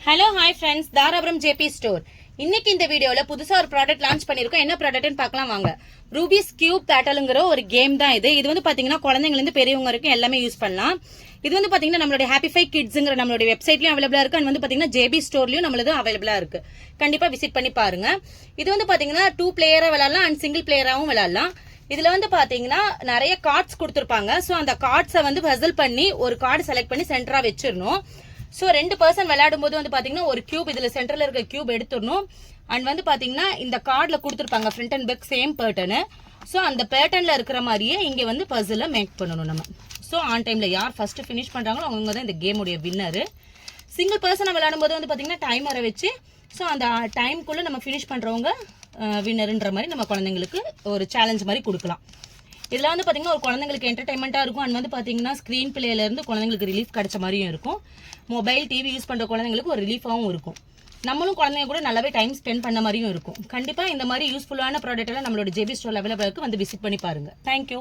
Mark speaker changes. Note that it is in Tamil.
Speaker 1: Hello hi friends, Dharapuram JP store. இன்னைக்கு இந்த வீடியோல புதுசா ஒரு ப்ராடக்ட் லான்ச் பண்ணிருக்கோம். என்ன ப்ராடக்ட்னு பார்க்கலாம் வாங்க. ரூபிஸ் கியூப் பேட்டலுங்கிற ஒரு கேம் தான் இது. இது வந்து பாத்தீங்கன்னா குழந்தைங்க இருந்து பெரியவங்க வரைக்கும் எல்லாமே யூஸ் பண்ணலாம். இது வந்து பாத்தீங்கன்னா நம்மளுடைய ஹாப்பிஃபை கிட்ஸ்ங்கிற நம்மளுடைய வெப்சைட்லயும் அவைலபிளா இருக்கு. அண்ட் வந்து பாத்தீங்கன்னா ஜேபி ஸ்டோர்லயும் நம்மளது அவைலபிளா இருக்கு. கண்டிப்பா விசிட் பண்ணி பாருங்க. இது வந்து பாத்தீங்கன்னா 2 பிளேயரா விளையாடலாம் அண்ட் சிங்கிள் பிளேயராவும் விளையாடலாம். இதுல வந்து பாத்தீங்கன்னா நிறைய கார்ட்ஸ் கொடுத்திருப்பாங்க. சோ அந்த கார்ட்ஸை வந்து பசில் பண்ணி ஒரு கார்டு செலக்ட் பண்ணி சென்டரா வச்சிடணும். ஸோ 2 பர்சன் விளையாடும் போது வந்து பாத்தீங்கன்னா ஒரு கியூப் இதுல சென்டர்ல இருக்க கியூப் எடுத்துடணும். அண்ட் வந்து பாத்தீங்கன்னா இந்த கார்டுல கொடுத்துருப்பாங்க ஃப்ரண்ட் அண்ட் பேக் சேம் பேட்டர்னு. ஸோ அந்த பேட்டர்ன்ல இருக்கிற மாதிரியே இங்க வந்து பசில மேக் பண்ணணும் நம்ம. ஸோ ஆன் டைம்ல யார் ஃபர்ஸ்ட் ஃபினிஷ் பண்றாங்களோ அவங்க தான் இந்த கேமுடைய வின்னர். சிங்கிள் பர்சனை விளையாடும் போது வந்து பாத்தீங்கன்னா டைமரை வச்சு ஸோ அந்த டைம்குள்ள நம்ம ஃபினிஷ் பண்றவங்க வின்னர்ன்ற மாதிரி நம்ம குழந்தைங்களுக்கு ஒரு சேலஞ்ச் மாதிரி கொடுக்கலாம். இதுல வந்து பாத்தீங்கன்னா ஒரு குழந்தைங்களுக்கு என்டர்டைன்மெண்டா இருக்கும். அண்ட் வந்து பாத்தீங்கன்னா ஸ்கிரீன் பிளேல இருந்து குழந்தைங்களுக்கு ரிலீஃப் கிடைச்ச மாதிரியும் இருக்கும். மொபைல் டிவி யூஸ் பண்ற குழந்தைங்களுக்கு ஒரு ரிலீஃபாவும் இருக்கும். நம்மளும் குழந்தைங்க கூட நல்லாவே டைம் ஸ்பெண்ட் பண்ண மாதிரியும் இருக்கும். கண்டிப்பா இந்த மாதிரி யூஸ்ஃபுல்லான ப்ராடக்ட் எல்லாம் நம்மளோட ஜேபி ஸ்டோர்ல அவைலபிளா இருக்கு. வந்து விசிட் பண்ணி பாருங்க. தேங்க்யூ.